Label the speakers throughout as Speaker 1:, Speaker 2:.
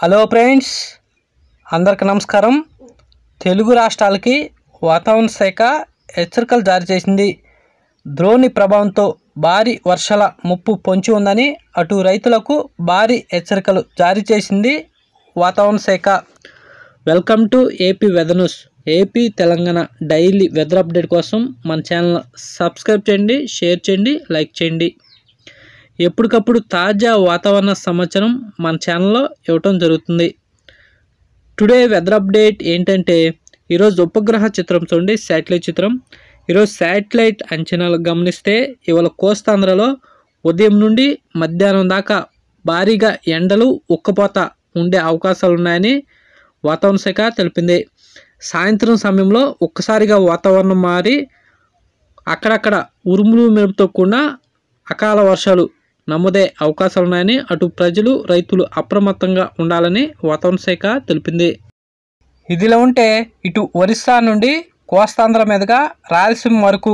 Speaker 1: Hello friends, అందరికీ నమస్కారం. తెలుగు రాష్ట్రాలకి వాతావరణ శాఖ హెచ్చరికలు జారీ చేసింది. ద్రోణి ప్రభావంతో భారీ వర్షాల ముప్పు పొంచి ఉందని అటు రైతులకు భారీ హెచ్చరికలు జారీ చేసింది వాతావరణ శాఖ. Welcome to AP weather news. AP Telangana daily weather update కోసం మన ఛానల్ సబ్స్క్రైబ్ చేయండి, షేర్ చేయండి, లైక్ చేయండి. ఎప్పటికప్పుడు తాజా వాతావరణ సమాచారం మన ఛానల్లో ఇవ్వటం జరుగుతుంది. టుడే వెదర్ అప్డేట్ ఏంటంటే, ఈరోజు ఉపగ్రహ చిత్రం చూడండి, శాటిలైట్ చిత్రం. ఈరోజు శాటిలైట్ అంచనాలు గమనిస్తే ఇవాళ కోస్తాంధ్రలో ఉదయం నుండి మధ్యాహ్నం దాకా భారీగా ఎండలు ఉక్కపోత ఉండే అవకాశాలు ఉన్నాయని వాతావరణ శాఖ తెలిపింది. సాయంత్రం సమయంలో ఒక్కసారిగా వాతావరణం మారి అక్కడక్కడ ఉరుములు మెరుపుతో కూడిన అకాల వర్షాలు నమోదయ్యే అవకాశాలు ఉన్నాయని అటు ప్రజలు రైతులు అప్రమత్తంగా ఉండాలని వాతావరణ శాఖ తెలిపింది. ఇదిలా ఉంటే ఇటు ఒరిస్సా నుండి కోస్తాంధ్ర మీదుగా రాయలసీమ వరకు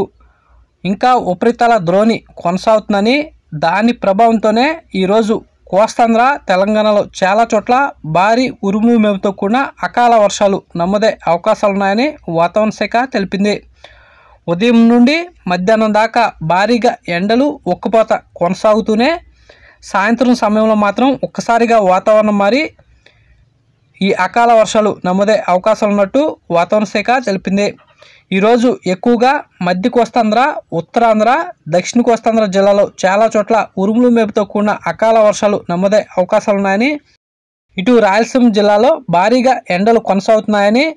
Speaker 1: ఇంకా ఉపరితల ద్రోణి కొనసాగుతుందని, దాని ప్రభావంతోనే ఈరోజు కోస్తాంధ్ర తెలంగాణలో చాలా చోట్ల భారీ ఉరుము మెరుపుతో కూడిన అకాల వర్షాలు నమోదయ్యే అవకాశాలు ఉన్నాయని వాతావరణ శాఖ తెలిపింది. ఉదయం నుండి మధ్యాహ్నం దాకా భారీగా ఎండలు ఉక్కపోత కొనసాగుతూనే సాయంత్రం సమయంలో మాత్రం ఒక్కసారిగా వాతావరణం మారి ఈ అకాల వర్షాలు నమోదయ్యే అవకాశాలు ఉన్నట్టు వాతావరణ శాఖ తెలిపింది. ఈరోజు ఎక్కువగా మధ్య కోస్తాంధ్ర, ఉత్తరాంధ్ర, దక్షిణ కోస్తాంధ్ర జిల్లాలో చాలా చోట్ల ఉరుములు మెరుపుతో కూడిన అకాల వర్షాలు నమోదయ్యే అవకాశాలు ఉన్నాయని, ఇటు రాయలసీమ జిల్లాలో భారీగా ఎండలు కొనసాగుతున్నాయని,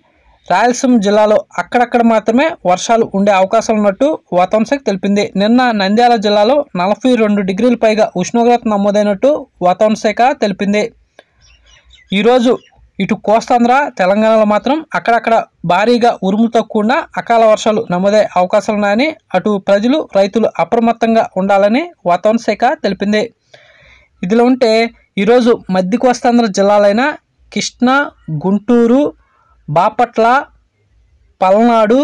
Speaker 1: రాయలసీమ జిల్లాలో అక్కడక్కడ మాత్రమే వర్షాలు ఉండే అవకాశాలు ఉన్నట్టు వాతావరణ శాఖ తెలిపింది. నిన్న నంద్యాల జిల్లాలో 42 డిగ్రీల పైగా ఉష్ణోగ్రత నమోదైనట్టు వాతావరణ శాఖ తెలిపింది. ఈరోజు ఇటు కోస్తాంధ్ర తెలంగాణలో మాత్రం అక్కడక్కడ భారీగా ఉరుములతో కూడిన అకాల వర్షాలు నమోదయ్యే అవకాశాలు ఉన్నాయని అటు ప్రజలు రైతులు అప్రమత్తంగా ఉండాలని వాతావరణ శాఖ తెలిపింది. ఇదిలో ఉంటే ఈరోజు మధ్య కోస్తాంధ్ర జిల్లాలైన కృష్ణా, గుంటూరు, బాపట్ల, పల్నాడు,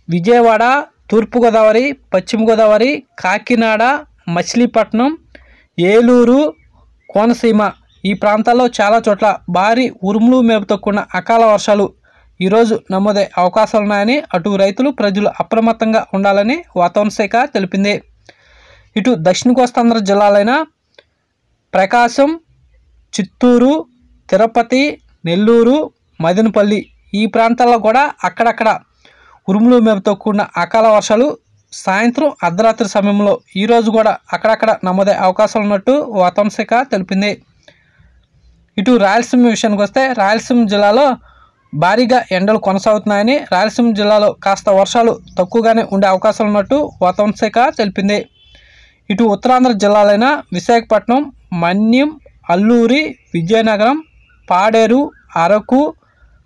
Speaker 1: విజయవాడ, తూర్పుగోదావరి, పశ్చిమ గోదావరి, కాకినాడ, మచిలీపట్నం, ఏలూరు, కోనసీమ ఈ ప్రాంతాల్లో చాలా చోట్ల భారీ ఉరుములు మెరుపుతో కూడిన అకాల వర్షాలు ఈరోజు నమోదయ్యే అవకాశాలు ఉన్నాయని అటు రైతులు ప్రజలు అప్రమత్తంగా ఉండాలని వాతావరణ శాఖ తెలిపింది. ఇటు దక్షిణ కోస్తాంధ్ర జిల్లాలైన ప్రకాశం, చిత్తూరు, తిరుపతి, నెల్లూరు, మదనపల్లి ఈ ప్రాంతాల్లో కూడా అక్కడక్కడ ఉరుములు మెరుపుతో కూడిన అకాల వర్షాలు సాయంత్రం అర్ధరాత్రి సమయంలో ఈరోజు కూడా అక్కడక్కడ నమోదయ్యే అవకాశాలు ఉన్నట్టు వాతావరణ శాఖ తెలిపింది. ఇటు రాయలసీమ విషయానికి వస్తే రాయలసీమ జిల్లాలో భారీగా ఎండలు కొనసాగుతున్నాయని, రాయలసీమ జిల్లాలో కాస్త వర్షాలు తక్కువగానే ఉండే అవకాశాలు ఉన్నట్టు వాతావరణ శాఖ తెలిపింది. ఇటు ఉత్తరాంధ్ర జిల్లాలైన విశాఖపట్నం, మన్యం, అల్లూరి, విజయనగరం, పాడేరు, అరకు,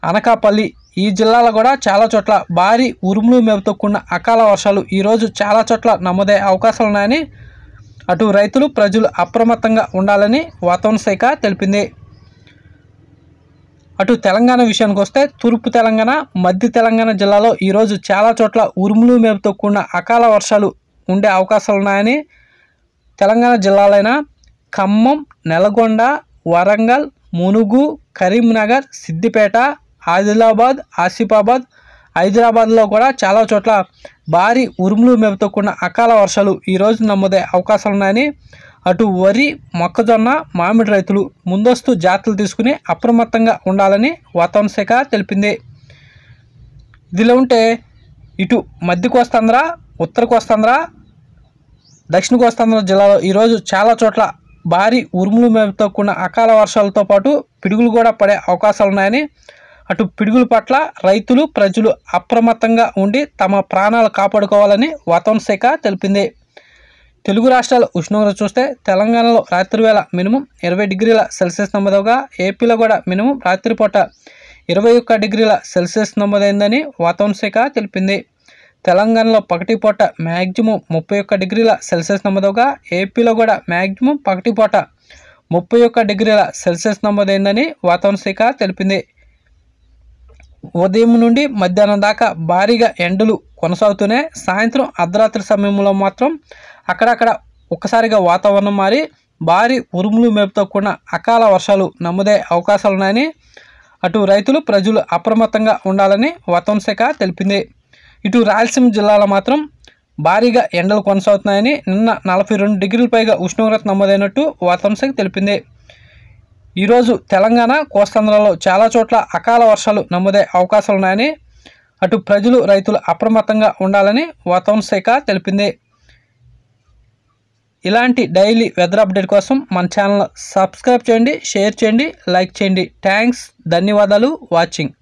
Speaker 1: అనకాపల్లి ఈ జిల్లాలో కూడా చాలా చోట్ల భారీ ఉరుములు మెరుపుతో కూడిన అకాల వర్షాలు ఈరోజు చాలా చోట్ల నమోదయ్యే అవకాశాలు ఉన్నాయని అటు రైతులు ప్రజలు అప్రమత్తంగా ఉండాలని వాతావరణ శాఖ తెలిపింది. అటు తెలంగాణ విషయానికి వస్తే తూర్పు తెలంగాణ, మధ్య తెలంగాణ జిల్లాలో ఈరోజు చాలా చోట్ల ఉరుములు మెరుపుతో కూడిన అకాల వర్షాలు ఉండే అవకాశాలు ఉన్నాయని తెలంగాణ జిల్లాలైన ఖమ్మం, నల్గొండ, వరంగల్, మునుగు, కరీంనగర్, సిద్దిపేట, ఆదిలాబాద్, ఆసిఫాబాద్, హైదరాబాద్లో కూడా చాలా చోట్ల భారీ ఉరుములు మెరుపుతో కూడిన అకాల వర్షాలు ఈరోజు నమోదయ్యే అవకాశాలు ఉన్నాయని అటు వరి, మొక్కజొన్న, మామిడి రైతులు ముందస్తు జాగ్రత్తలు తీసుకుని అప్రమత్తంగా ఉండాలని వాతావరణ శాఖ తెలిపింది. ఇదిలో ఉంటే ఇటు మధ్య కోస్తాంధ్ర, ఉత్తర కోస్తాంధ్ర, దక్షిణ కోస్తాంధ్ర జిల్లాలో ఈరోజు చాలా చోట్ల భారీ ఉరుములు మెరుపుతో కూడిన అకాల వర్షాలతో పాటు పిడుగులు కూడా పడే అవకాశాలు ఉన్నాయని అటు పిడుగుల పట్ల రైతులు ప్రజలు అప్రమత్తంగా ఉండి తమ ప్రాణాలు కాపాడుకోవాలని వాతావరణ శాఖ తెలిపింది. తెలుగు రాష్ట్రాల ఉష్ణోగ్రత చూస్తే తెలంగాణలో రాత్రి వేళ మినిమం 20 డిగ్రీల సెల్సియస్ నమోదవగా ఏపీలో కూడా మినిమం రాత్రిపూట 21 డిగ్రీల సెల్సియస్ నమోదైందని వాతావరణ శాఖ తెలిపింది. తెలంగాణలో పగటిపూట మ్యాక్సిమం 31 డిగ్రీల సెల్సియస్ నమోదవగా ఏపీలో కూడా మ్యాక్సిమం పగటిపూట 31 డిగ్రీల సెల్సియస్ నమోదైందని వాతావరణ శాఖ తెలిపింది. ఉదయం నుండి మధ్యాహ్నం దాకా భారీగా ఎండలు కొనసాగుతూనే సాయంత్రం అర్ధరాత్రి సమయంలో మాత్రం అక్కడక్కడ ఒక్కసారిగా వాతావరణం మారి భారీ ఉరుములు మెరుపుతో కూడిన అకాల వర్షాలు నమోదే అవకాశాలున్నాయని అటు రైతులు ప్రజలు అప్రమత్తంగా ఉండాలని వాతావరణ శాఖ తెలిపింది. ఇటు రాయలసీమ జిల్లాలో మాత్రం భారీగా ఎండలు కొనసాగుతున్నాయని, నిన్న 42 డిగ్రీల పైగా ఉష్ణోగ్రత నమోదైనట్టు వాతావరణ శాఖ తెలిపింది. ఈరోజు తెలంగాణ, కోస్తాంధ్రలో చాలా చోట్ల అకాల వర్షాలు నమోదే అవకాశాలున్నాయని అటు ప్రజలు రైతులు అప్రమత్తంగా ఉండాలని వాతావరణ శాఖ తెలిపింది. ఇలాంటి డైలీ వెదర్ అప్డేట్ కోసం మన ఛానల్ సబ్స్క్రైబ్ చేయండి, షేర్ చేయండి, లైక్ చేయండి. థ్యాంక్స్, ధన్యవాదాలు వాచింగ్.